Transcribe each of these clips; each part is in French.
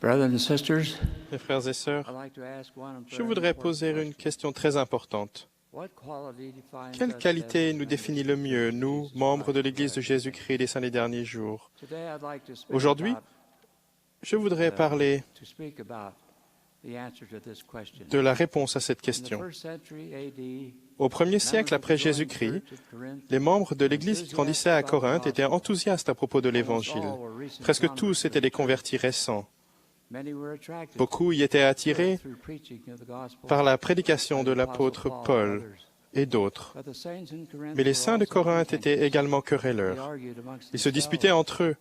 Brothers and sisters, Mes frères et sœurs, I'd like to ask one je very voudrais important poser une question. question très importante. What quality defines Quelle us qualité as nous members définit of le the mieux, Church of nous, Jesus membres de Christ l'Église de of Latter-day Jésus-Christ des Saints des derniers jours? Saints? Today I'd like to speak Aujourd'hui, about, je voudrais parler the answer to this question. de la réponse à cette In the question. first century AD, Au 1er siècle après Jésus-Christ, les membres de l'Église qui grandissaient à Corinthe étaient enthousiastes à propos de l'Évangile. Presque tous étaient des convertis récents. Beaucoup y étaient attirés par la prédication de l'apôtre Paul et d'autres. Mais les saints de Corinthe étaient également querelleurs. Ils se disputaient entre eux.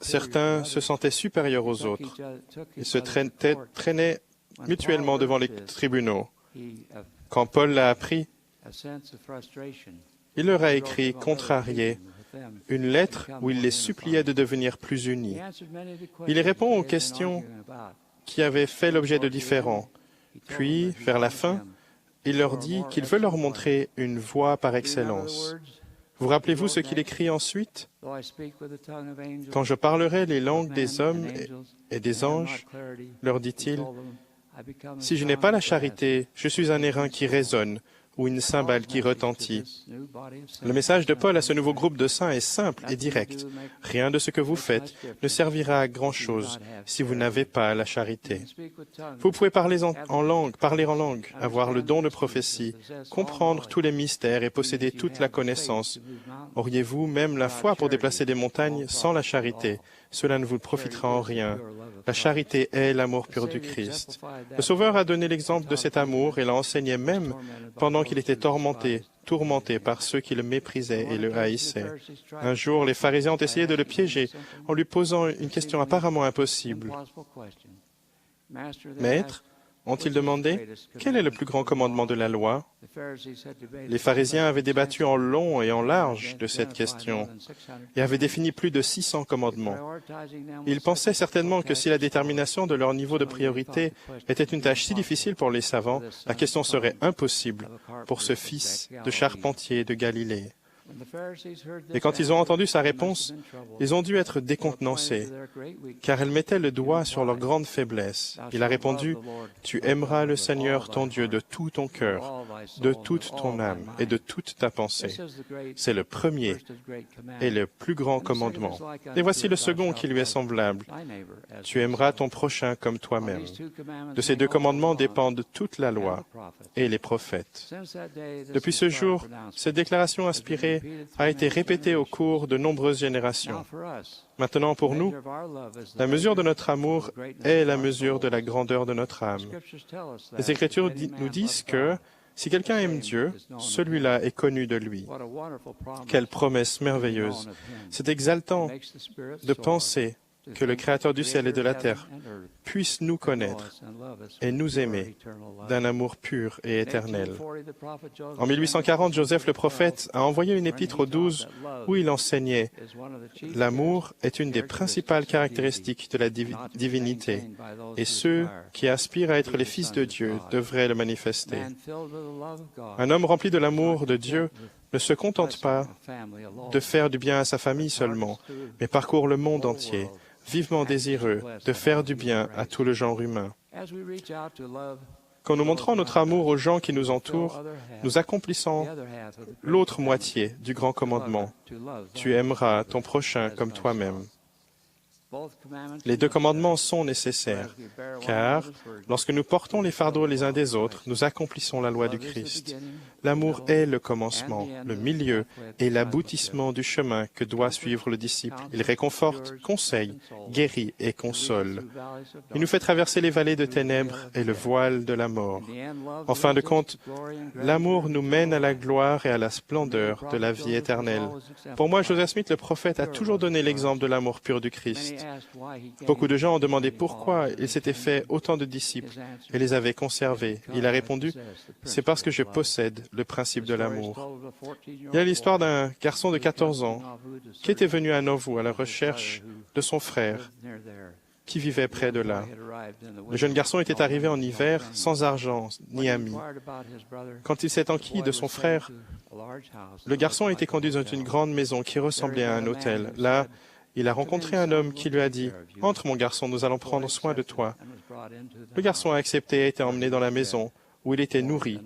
Certains se sentaient supérieurs aux autres. Ils se traînaient mutuellement devant les tribunaux. Quand Paul l'a appris, il leur a écrit, contrarié, une lettre où il les suppliait de devenir plus unis. Il y répond aux questions qui avaient fait l'objet de différends. Puis, vers la fin, il leur dit qu'il veut leur montrer une voie par excellence. Vous rappelez-vous ce qu'il écrit ensuite? Quand je parlerai les langues des hommes et des anges, leur dit-il, si je n'ai pas la charité, je suis un airain qui résonne ou une cymbale qui retentit. Le message de Paul à ce nouveau groupe de saints est simple et direct. Rien de ce que vous faites ne servira à grand-chose si vous n'avez pas la charité. Vous pouvez parler en langue, avoir le don de prophétie, comprendre tous les mystères et posséder toute la connaissance. Auriez-vous même la foi pour déplacer des montagnes sans la charité? Cela ne vous profitera en rien. La charité est l'amour pur du Christ. Le Sauveur a donné l'exemple de cet amour et l'a enseigné même pendant qu'il était tourmenté par ceux qui le méprisaient et le haïssaient. Un jour, les pharisiens ont essayé de le piéger en lui posant une question apparemment impossible. Maître, ont-ils demandé, quel est le plus grand commandement de la loi? Les pharisiens avaient débattu en long et en large de cette question et avaient défini plus de 600 commandements. Ils pensaient certainement que si la détermination de leur niveau de priorité était une tâche si difficile pour les savants, la question serait impossible pour ce fils de charpentier de Galilée. Et quand ils ont entendu sa réponse, ils ont dû être décontenancés, car elle mettait le doigt sur leur grande faiblesse. Il a répondu, « Tu aimeras le Seigneur ton Dieu de tout ton cœur, de toute ton âme et de toute ta pensée. » C'est le premier et le plus grand commandement. Et voici le second qui lui est semblable. « Tu aimeras ton prochain comme toi-même. » De ces deux commandements dépendent toute la loi et les prophètes. Depuis ce jour, cette déclaration inspirée a été répétée au cours de nombreuses générations. Maintenant, pour nous, la mesure de notre amour est la mesure de la grandeur de notre âme. Les Écritures nous disent que si quelqu'un aime Dieu, celui-là est connu de lui. Quelle promesse merveilleuse! C'est exaltant de penser que le Créateur du ciel et de la terre puisse nous connaître et nous aimer d'un amour pur et éternel. En 1840, Joseph le prophète a envoyé une épître aux 12 où il enseignait « L'amour est une des principales caractéristiques de la divinité et ceux qui aspirent à être les fils de Dieu devraient le manifester. » Un homme rempli de l'amour de Dieu ne se contente pas de faire du bien à sa famille seulement, mais parcourt le monde entier, vivement désireux de faire du bien à tout le genre humain. Quand nous montrons notre amour aux gens qui nous entourent, nous accomplissons l'autre moitié du grand commandement. Tu aimeras ton prochain comme toi-même. Les deux commandements sont nécessaires, car lorsque nous portons les fardeaux les uns des autres, nous accomplissons la loi du Christ. L'amour est le commencement, le milieu et l'aboutissement du chemin que doit suivre le disciple. Il réconforte, conseille, guérit et console. Il nous fait traverser les vallées de ténèbres et le voile de la mort. En fin de compte, l'amour nous mène à la gloire et à la splendeur de la vie éternelle. Pour moi, Joseph Smith, le prophète, a toujours donné l'exemple de l'amour pur du Christ. Beaucoup de gens ont demandé pourquoi il s'était fait autant de disciples et les avait conservés. Il a répondu, « C'est parce que je possède le principe de l'amour. » Il y a l'histoire d'un garçon de 14 ans qui était venu à Nauvoo à la recherche de son frère qui vivait près de là. Le jeune garçon était arrivé en hiver sans argent ni amis. Quand il s'est enquis de son frère, le garçon a été conduit dans une grande maison qui ressemblait à un hôtel. Là, il a rencontré un homme qui lui a dit « Entre, mon garçon, nous allons prendre soin de toi. » Le garçon a accepté et a été emmené dans la maison, où il était nourri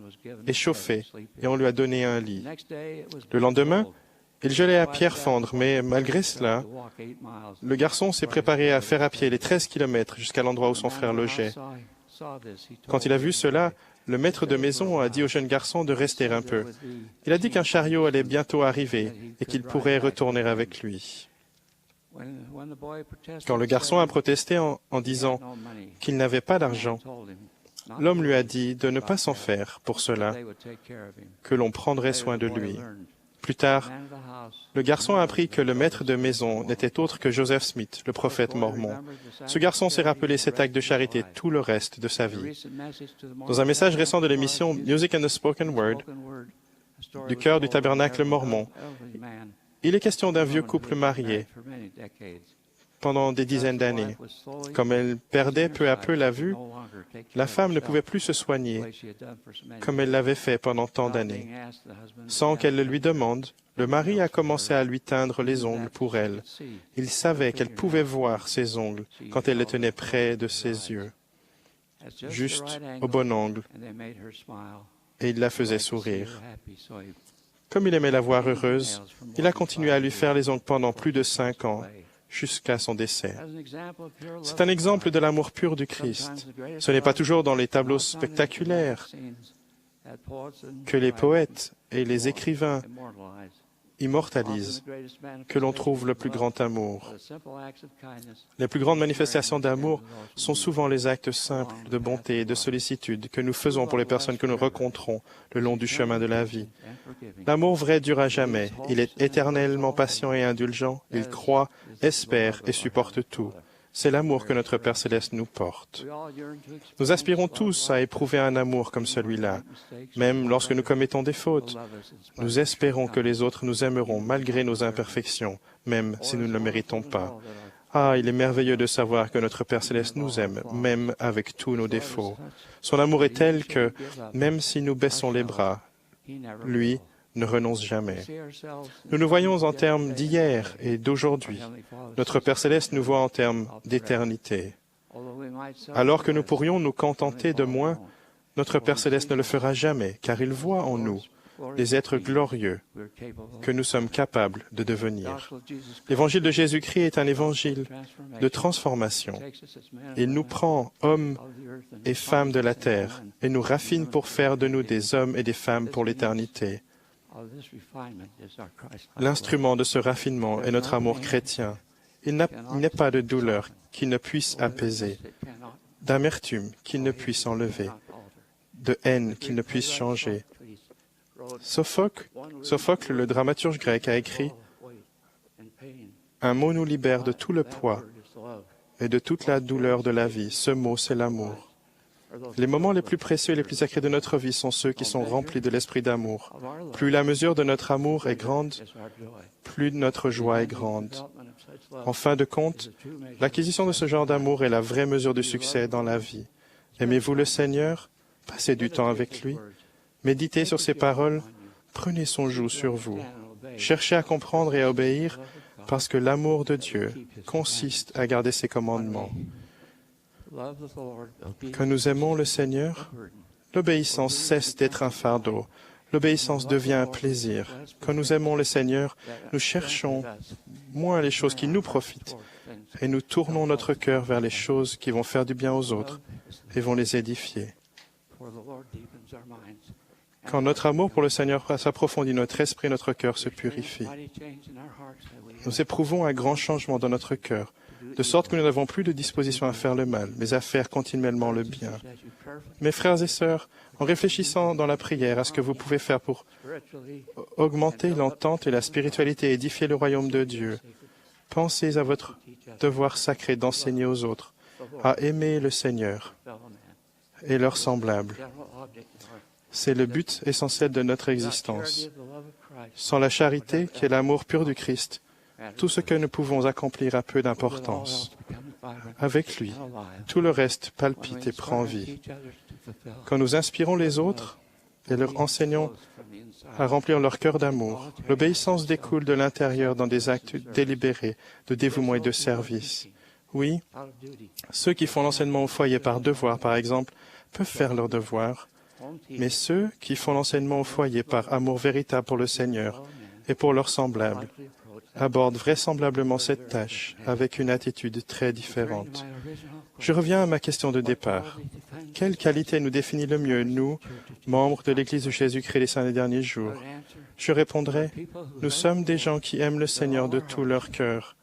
et chauffé, et on lui a donné un lit. Le lendemain, il gelait à pierre fendre, mais malgré cela, le garçon s'est préparé à faire à pied les 13 kilomètres jusqu'à l'endroit où son frère logeait. Quand il a vu cela, le maître de maison a dit au jeune garçon de rester un peu. Il a dit qu'un chariot allait bientôt arriver et qu'il pourrait retourner avec lui. Quand le garçon a protesté en disant qu'il n'avait pas d'argent, l'homme lui a dit de ne pas s'en faire pour cela, que l'on prendrait soin de lui. Plus tard, le garçon a appris que le maître de maison n'était autre que Joseph Smith, le prophète mormon. Ce garçon s'est rappelé cet acte de charité tout le reste de sa vie. Dans un message récent de l'émission Music and the Spoken Word, du chœur du tabernacle mormon, il est question d'un vieux couple marié pendant des dizaines d'années. Comme elle perdait peu à peu la vue, la femme ne pouvait plus se soigner comme elle l'avait fait pendant tant d'années. Sans qu'elle le lui demande, le mari a commencé à lui teindre les ongles pour elle. Il savait qu'elle pouvait voir ses ongles quand elle les tenait près de ses yeux, juste au bon angle, et il la faisait sourire. Comme il aimait la voir heureuse, il a continué à lui faire les ongles pendant plus de 5 ans, jusqu'à son décès. C'est un exemple de l'amour pur du Christ. Ce n'est pas toujours dans les tableaux spectaculaires que les poètes et les écrivains immortalisent que l'on trouve le plus grand amour. Les plus grandes manifestations d'amour sont souvent les actes simples de bonté et de sollicitude que nous faisons pour les personnes que nous rencontrons le long du chemin de la vie. L'amour vrai dure à jamais. Il est éternellement patient et indulgent. Il croit, espère et supporte tout. C'est l'amour que notre Père céleste nous porte. Nous aspirons tous à éprouver un amour comme celui-là. Même lorsque nous commettons des fautes, nous espérons que les autres nous aimeront malgré nos imperfections, même si nous ne le méritons pas. Ah, il est merveilleux de savoir que notre Père céleste nous aime, même avec tous nos défauts. Son amour est tel que, même si nous baissons les bras, lui ne renonce jamais. Nous nous voyons en termes d'hier et d'aujourd'hui. Notre Père céleste nous voit en termes d'éternité. Alors que nous pourrions nous contenter de moins, notre Père céleste ne le fera jamais, car il voit en nous les êtres glorieux que nous sommes capables de devenir. L'évangile de Jésus-Christ est un évangile de transformation. Il nous prend, hommes et femmes de la terre, et nous raffine pour faire de nous des hommes et des femmes pour l'éternité. L'instrument de ce raffinement est notre amour chrétien. Il n'est pas de douleur qui ne puisse apaiser, d'amertume qui ne puisse enlever, de haine qui ne puisse changer. Sophocle, le dramaturge grec, a écrit « Un mot nous libère de tout le poids et de toute la douleur de la vie. Ce mot, c'est l'amour. » Les moments les plus précieux et les plus sacrés de notre vie sont ceux qui sont remplis de l'esprit d'amour. Plus la mesure de notre amour est grande, plus notre joie est grande. En fin de compte, l'acquisition de ce genre d'amour est la vraie mesure du succès dans la vie. Aimez-vous le Seigneur? Passez du temps avec lui. Méditez sur ses paroles. Prenez son joug sur vous. Cherchez à comprendre et à obéir, parce que l'amour de Dieu consiste à garder ses commandements. Quand nous aimons le Seigneur, l'obéissance cesse d'être un fardeau. L'obéissance devient un plaisir. Quand nous aimons le Seigneur, nous cherchons moins les choses qui nous profitent et nous tournons notre cœur vers les choses qui vont faire du bien aux autres et vont les édifier. Quand notre amour pour le Seigneur s'approfondit, notre esprit et notre cœur se purifient. Nous éprouvons un grand changement dans notre cœur, de sorte que nous n'avons plus de disposition à faire le mal, mais à faire continuellement le bien. Mes frères et sœurs, en réfléchissant dans la prière à ce que vous pouvez faire pour augmenter l'entente et la spiritualité et édifier le royaume de Dieu, pensez à votre devoir sacré d'enseigner aux autres à aimer le Seigneur et leurs semblables. C'est le but essentiel de notre existence. Sans la charité, qui est l'amour pur du Christ, tout ce que nous pouvons accomplir a peu d'importance. Avec lui, tout le reste palpite et prend vie. Quand nous inspirons les autres, et leur enseignons à remplir leur cœur d'amour. L'obéissance découle de l'intérieur dans des actes délibérés de dévouement et de service. Oui, ceux qui font l'enseignement au foyer par devoir, par exemple, peuvent faire leur devoir, mais ceux qui font l'enseignement au foyer par amour véritable pour le Seigneur et pour leurs semblables abordent vraisemblablement cette tâche avec une attitude très différente. Je reviens à ma question de départ. Quelle qualité nous définit le mieux, nous, membres de l'Église de Jésus-Christ des Saints des derniers jours? Je répondrai, nous sommes des gens qui aiment le Seigneur de tout leur cœur,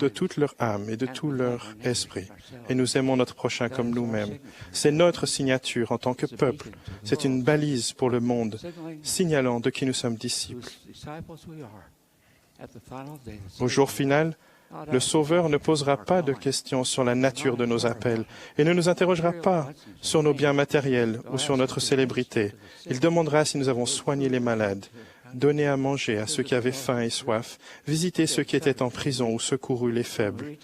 de toute leur âme et de tout leur esprit. Et nous aimons notre prochain comme nous-mêmes. C'est notre signature en tant que peuple. C'est une balise pour le monde, signalant de qui nous sommes disciples. Au jour final, le Sauveur ne posera pas de questions sur la nature de nos appels et ne nous interrogera pas sur nos biens matériels ou sur notre célébrité. Il demandera si nous avons soigné les malades, donné à manger à ceux qui avaient faim et soif, visité ceux qui étaient en prison ou secouru les faibles.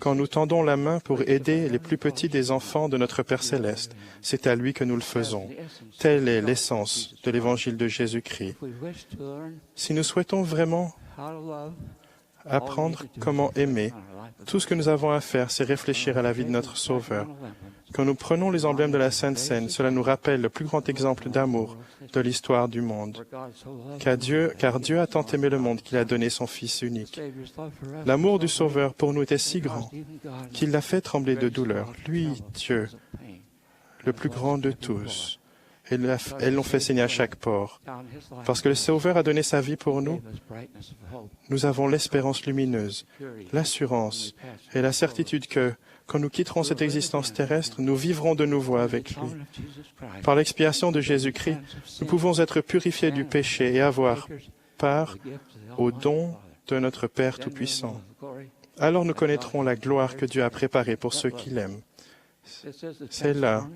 Quand nous tendons la main pour aider les plus petits des enfants de notre Père céleste, c'est à lui que nous le faisons. Telle est l'essence de l'évangile de Jésus-Christ. Si nous souhaitons vraiment apprendre comment aimer, tout ce que nous avons à faire, c'est réfléchir à la vie de notre Sauveur. Quand nous prenons les emblèmes de la Sainte Seine, cela nous rappelle le plus grand exemple d'amour de l'histoire du monde. Car Dieu a tant aimé le monde qu'il a donné son Fils unique. L'amour du Sauveur pour nous était si grand qu'il l'a fait trembler de douleur. Lui, Dieu, le plus grand de tous. Elles l'ont fait saigner à chaque pore. Parce que le Sauveur a donné sa vie pour nous, nous avons l'espérance lumineuse, l'assurance et la certitude que, quand nous quitterons cette existence terrestre, nous vivrons de nouveau avec lui. Par l'expiation de Jésus-Christ, nous pouvons être purifiés du péché et avoir part au don de notre Père Tout-Puissant. Alors nous connaîtrons la gloire que Dieu a préparée pour ceux qui l'aiment. C'est là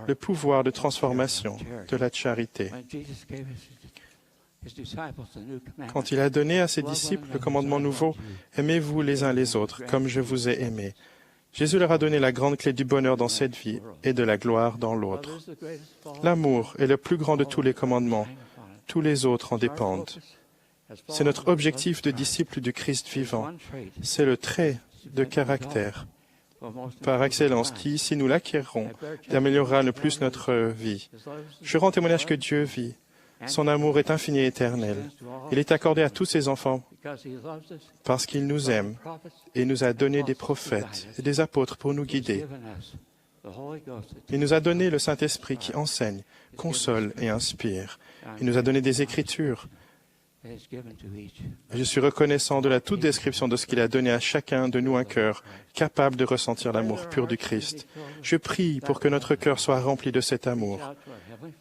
le pouvoir de transformation de la charité. Quand il a donné à ses disciples le commandement nouveau, « Aimez-vous les uns les autres, comme je vous ai aimés », Jésus leur a donné la grande clé du bonheur dans cette vie et de la gloire dans l'autre. L'amour est le plus grand de tous les commandements. Tous les autres en dépendent. C'est notre objectif de disciple du Christ vivant. C'est le trait de caractère par excellence qui, si nous l'acquérons, améliorera le plus notre vie. Je rends témoignage que Dieu vit. Son amour est infini et éternel. Il est accordé à tous ses enfants parce qu'il nous aime et nous a donné des prophètes et des apôtres pour nous guider. Il nous a donné le Saint-Esprit qui enseigne, console et inspire. Il nous a donné des Écritures. Je suis reconnaissant de la toute description de ce qu'il a donné à chacun de nous un cœur capable de ressentir l'amour pur du Christ. Je prie pour que notre cœur soit rempli de cet amour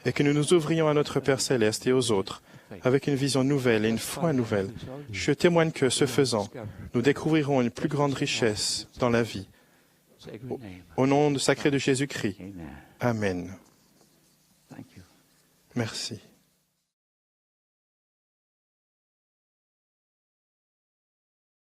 et que nous nous ouvrions à notre Père céleste et aux autres avec une vision nouvelle et une foi nouvelle. Je témoigne que, ce faisant, nous découvrirons une plus grande richesse dans la vie. Au nom sacré de Jésus-Christ. Amen. Merci.